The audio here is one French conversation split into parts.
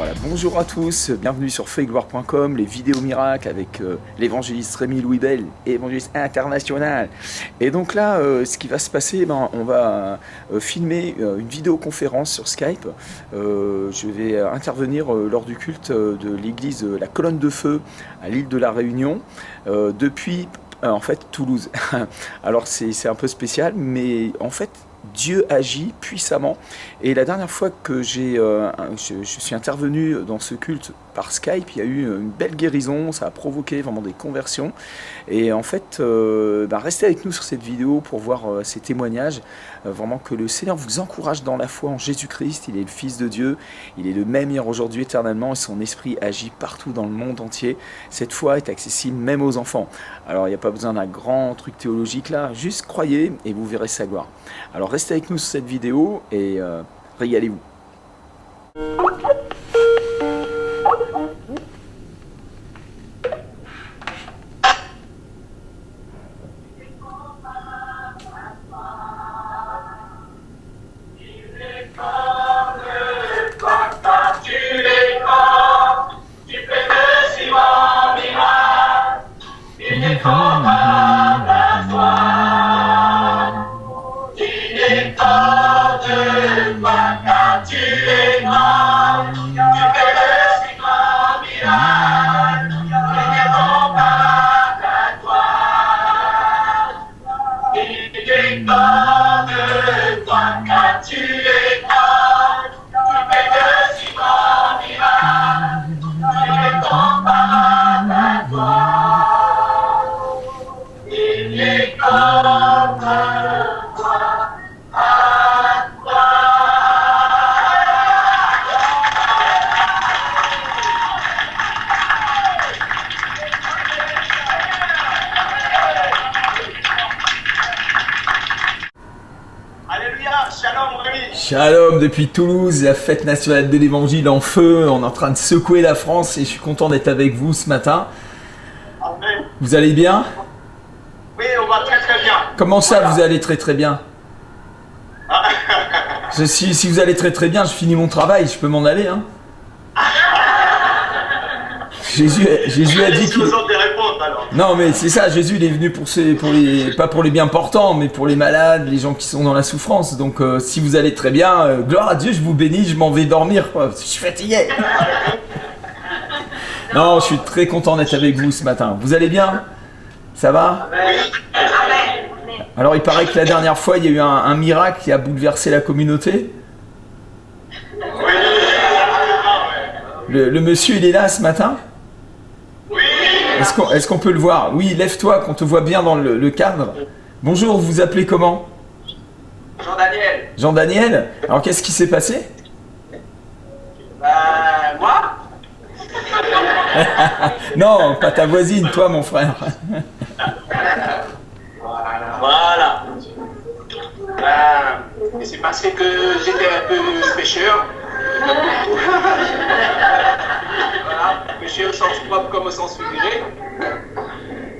Voilà, bonjour à tous, bienvenue sur faitgloire.com, les vidéos miracles avec l'évangéliste Rémi Louis Bell, évangéliste international. Et donc là, ce qui va se passer, on va filmer une vidéoconférence sur Skype. Je vais intervenir lors du culte de l'église La Colonne de Feu à l'île de la Réunion, depuis en fait Toulouse. Alors c'est un peu spécial, mais en fait Dieu agit puissamment. Et la dernière fois que je suis intervenu dans ce culte par Skype, il y a eu une belle guérison, ça a provoqué vraiment des conversions. Et en fait, restez avec nous sur cette vidéo pour voir ces témoignages. Vraiment que le Seigneur vous encourage dans la foi en Jésus-Christ. Il est le Fils de Dieu, il est le même hier, aujourd'hui, éternellement, et son esprit agit partout dans le monde entier. Cette foi est accessible même aux enfants. Alors il n'y a pas besoin d'un grand truc théologique là, juste croyez et vous verrez sa gloire. Alors restez avec nous sur cette vidéo et régalez-vous. Shalom depuis Toulouse, la fête nationale de l'évangile en feu, on est en train de secouer la France et je suis content d'être avec vous ce matin. Amen. Vous allez bien? Oui, on va très très bien. Comment ça vous allez très très bien? Si vous allez très très bien, je finis mon travail, je peux m'en aller hein. Jésus a dit qu'il... Non mais c'est ça, Jésus il est venu pas pour les bien portants, mais pour les malades, les gens qui sont dans la souffrance. Donc si vous allez très bien, gloire à Dieu, je vous bénis, je m'en vais dormir quoi, je suis fatigué. Non, je suis très content d'être avec vous ce matin. Vous allez bien? Ça va? Alors il paraît que la dernière fois il y a eu un miracle qui a bouleversé la communauté. Le monsieur il est là ce matin? Est-ce qu'on peut le voir? Oui, lève-toi, qu'on te voit bien dans le cadre. Bonjour, vous vous appelez comment? Jean-Daniel. Jean-Daniel? Alors qu'est-ce qui s'est passé? Moi? Non, pas ta voisine, toi mon frère. Voilà. C'est parce que j'étais un peu pécheur. Voilà, pécheur au sens propre comme au sens figuré.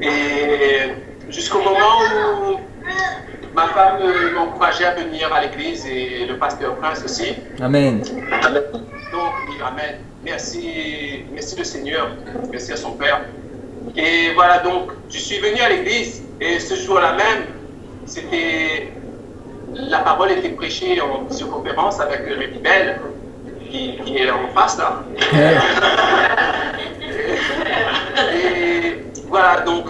Et jusqu'au moment où ma femme m'encourageait à venir à l'église et le pasteur Prince aussi. Amen. Donc, amen. Merci le Seigneur. Merci à son Père. Et voilà, donc, je suis venu à l'église et ce jour-là même, la parole était prêchée en visioconférence avec Rémi Bell, qui est en face là. Ouais. Et voilà, donc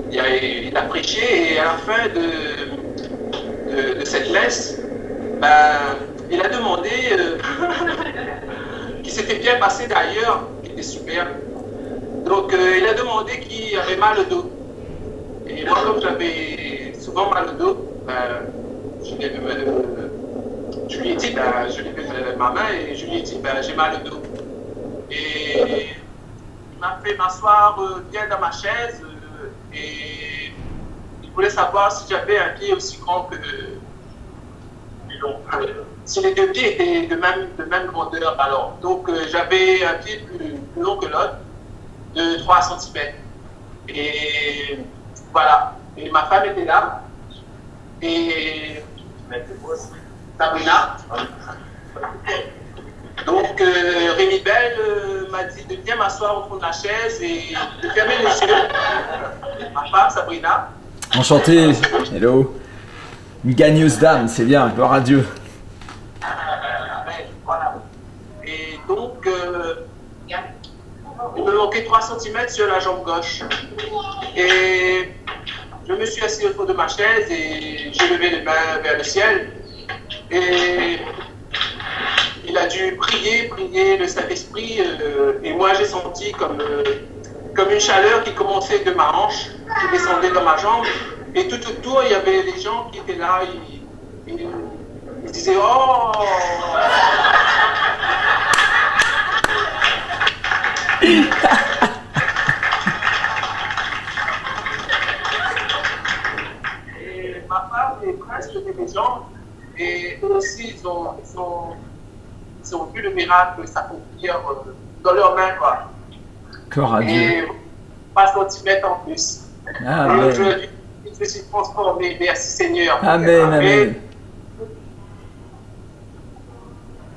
il a prêché et à la fin de cette messe, il a demandé, qui s'était bien passé d'ailleurs, qui était super. Donc il a demandé qui avait mal au dos. Et moi, comme j'avais souvent mal au dos, je lui ai dit, je lui ai fait ma main et je lui ai dit, j'ai mal au dos. Et il m'a fait m'asseoir bien dans ma chaise et il voulait savoir si j'avais un pied aussi grand que long. Si les deux pieds étaient de même grandeur, alors. Donc j'avais un pied plus long que l'autre, de 3 cm. Et voilà. Et ma femme était là. Et Sabrina. Donc, Rémi Bell m'a dit de bien m'asseoir au fond de la chaise et de fermer les yeux. Ma femme, Sabrina. Enchanté. Hello. Une gagneuse d'âme, c'est bien, gloire à Dieu. Voilà. Et donc, il me manquait 3 cm sur la jambe gauche. Et je me suis assis autour de ma chaise et j'ai levé les mains vers le ciel. Et il a dû prier le Saint-Esprit. Et moi, j'ai senti comme une chaleur qui commençait de ma hanche, qui descendait dans ma jambe. Et tout autour, il y avait des gens qui étaient là. Ils disaient « Oh !» Et ma femme et presque des gens, et eux aussi, ils ont vu le miracle s'accomplir dans leurs mains, quoi. Gloire à Dieu. Et pas centimètre en plus. Amen. Aujourd'hui, je suis transformé. Merci Seigneur. Amen, amen.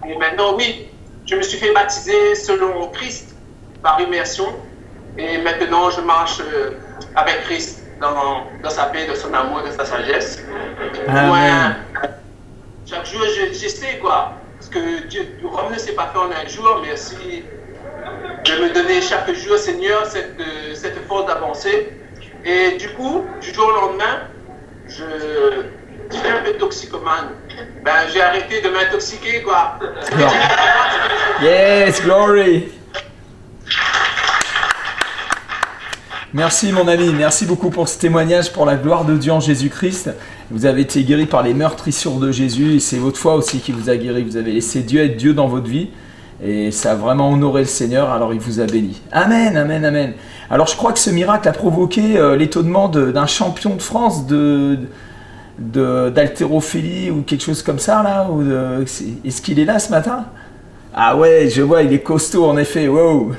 Et maintenant, oui, je me suis fait baptiser selon Christ par immersion. Et maintenant, je marche avec Christ dans sa paix, dans son amour, dans sa sagesse. Amen. Moi, chaque jour, j'essaie, quoi. Parce que Dieu, Rome ne s'est pas fait en un jour. Merci de me donner chaque jour, Seigneur, cette force d'avancer. Et du coup, du jour au lendemain, j'étais un peu toxicomane. Ben, j'ai arrêté de m'intoxiquer, quoi. Yes, glory. Merci mon ami, merci beaucoup pour ce témoignage, pour la gloire de Dieu en Jésus-Christ. Vous avez été guéri par les meurtrissures de Jésus et c'est votre foi aussi qui vous a guéri. Vous avez laissé Dieu être Dieu dans votre vie et ça a vraiment honoré le Seigneur, alors il vous a béni. Amen, amen, amen. Alors je crois que ce miracle a provoqué l'étonnement d'un champion de France d'haltérophilie ou quelque chose comme ça là. Est-ce qu'il est là ce matin? Ah ouais, je vois, il est costaud en effet, wow.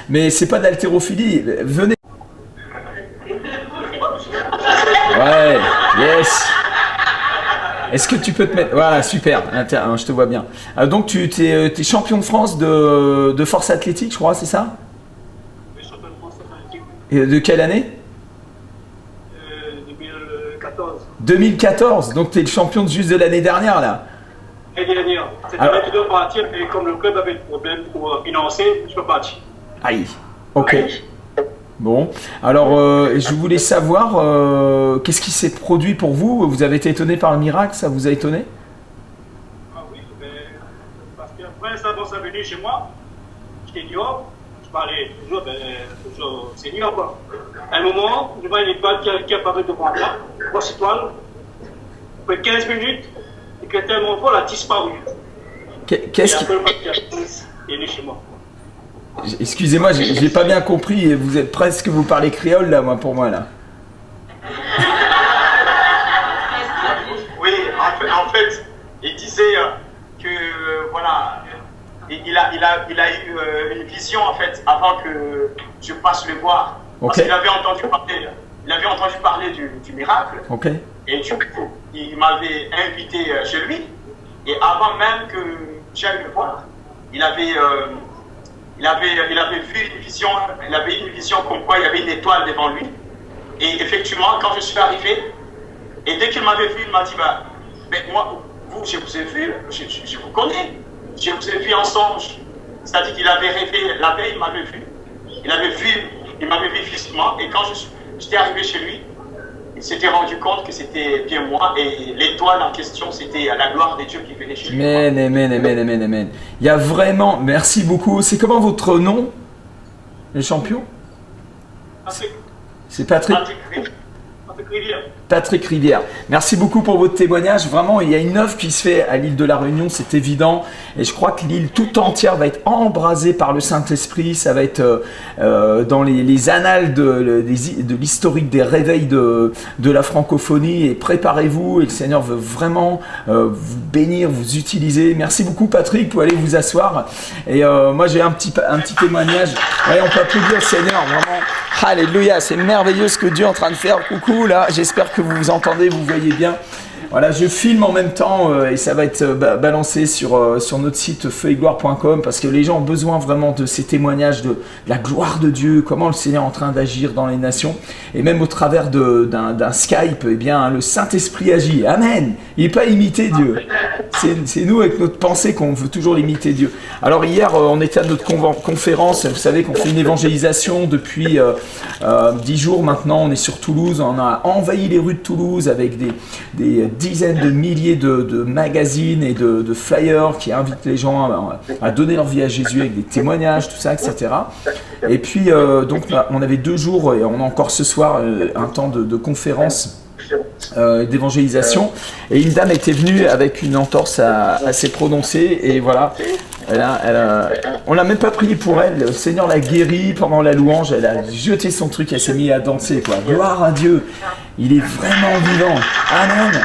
Mais c'est pas d'haltérophilie, venez. Ouais, yes. Est-ce que tu peux te mettre... Voilà, super, je te vois bien. Donc tu es champion de France de force athlétique, je crois, c'est ça? Oui, champion de France athlétique. Et de quelle année? 2014. 2014, donc tu es le champion juste de l'année dernière là. L'année dernière. C'était l'année qui doit partir, mais comme le club avait des problèmes pour financer, je peux partir. Aïe, ok. Bon, alors je voulais savoir qu'est-ce qui s'est produit pour vous? Vous avez été étonné par le miracle, ça vous a étonné? Ah oui, parce qu'après ça, quand ça venu chez moi, j'étais dehors, je parlais toujours Seigneur quoi. À un moment, je vois une étoile qui apparaît devant moi, grosse étoile, après 15 minutes, et que tellement fort, elle a disparu. Qu'est-ce qui... Il est venu chez moi. Excusez-moi, j'ai pas bien compris. Vous êtes presque, vous parlez créole là, pour moi là. Oui, en fait, il disait que voilà, il a eu une vision en fait avant que je passe le voir. Okay. Parce qu'il avait entendu parler du miracle. Ok. Et du coup, il m'avait invité chez lui. Et avant même que j'aille le voir, il avait vu une vision, il avait une vision comme quoi il y avait une étoile devant lui. Et effectivement, quand je suis arrivé, et dès qu'il m'avait vu, il m'a dit, mais moi, vous, je vous ai vu, je vous connais, je vous ai vu en songe. C'est-à-dire qu'il avait rêvé, la veille, il m'avait vu. Il m'avait vu physiquement, et quand j'étais arrivé chez lui, il s'était rendu compte que c'était bien moi, et l'étoile en question, c'était la gloire de Dieu qui venait chez lui. Amen, amen, amen, amen, amen. Il y a vraiment, merci beaucoup. C'est comment votre nom, le champion? C'est Patrick. Patrick Rivière. Merci beaucoup pour votre témoignage. Vraiment, il y a une œuvre qui se fait à l'île de la Réunion, c'est évident. Et je crois que l'île tout entière va être embrasée par le Saint-Esprit. Ça va être dans les annales de l'historique des réveils de la francophonie. Et préparez-vous, et le Seigneur veut vraiment vous bénir, vous utiliser. Merci beaucoup Patrick, vous pouvez aller vous asseoir. Et moi j'ai un petit témoignage. Ouais, on peut applaudir le Seigneur, vraiment. Alléluia, c'est merveilleux ce que Dieu est en train de faire. Coucou là, j'espère que vous vous entendez, vous voyez bien. Voilà, je filme en même temps et ça va être balancé sur notre site feuillegloire.com parce que les gens ont besoin vraiment de ces témoignages de la gloire de Dieu, comment le Seigneur est en train d'agir dans les nations. Et même au travers d'un Skype, eh bien, le Saint-Esprit agit. Amen. Il n'est pas imité Dieu. C'est nous, avec notre pensée, qu'on veut toujours imiter Dieu. Alors hier, on était à notre conférence. Vous savez qu'on fait une évangélisation depuis 10 jours maintenant. On est sur Toulouse. On a envahi les rues de Toulouse avec des dizaines de milliers de magazines et de flyers qui invitent les gens à donner leur vie à Jésus avec des témoignages, tout ça, etc. Et puis, donc, on avait 2 jours, et on a encore ce soir un temps de conférence d'évangélisation. Et une dame était venue avec une entorse assez prononcée, et voilà. On l'a même pas prié pour elle. Le Seigneur l'a guérie pendant la louange. Elle a jeté son truc, elle s'est mise à danser, quoi. Gloire à Dieu. Il est vraiment vivant. Amen.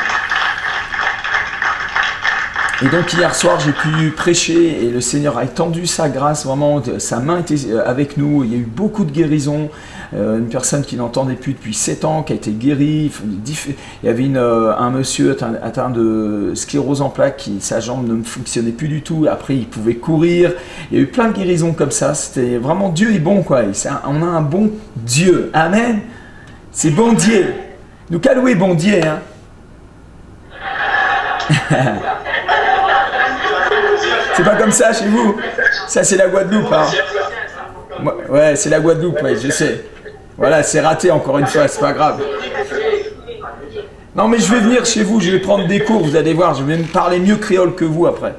Et donc hier soir, j'ai pu prêcher et le Seigneur a étendu sa grâce, vraiment, sa main était avec nous. Il y a eu beaucoup de guérisons. Une personne qui n'entendait plus depuis 7 ans, qui a été guérie. Il y avait un monsieur atteint de sclérose en plaques, sa jambe ne fonctionnait plus du tout. Après, il pouvait courir. Il y a eu plein de guérisons comme ça. C'était vraiment, Dieu est bon, quoi. On a un bon Dieu. Amen. C'est bon Dieu. Nous qu'à louer bon Dieu, hein. C'est pas comme ça chez vous. Ça, c'est la Guadeloupe, hein. Ouais, c'est la Guadeloupe, ouais, je sais. Voilà, c'est raté encore une fois, c'est pas grave. Non, mais je vais venir chez vous, je vais prendre des cours, vous allez voir, je vais me parler mieux créole que vous après.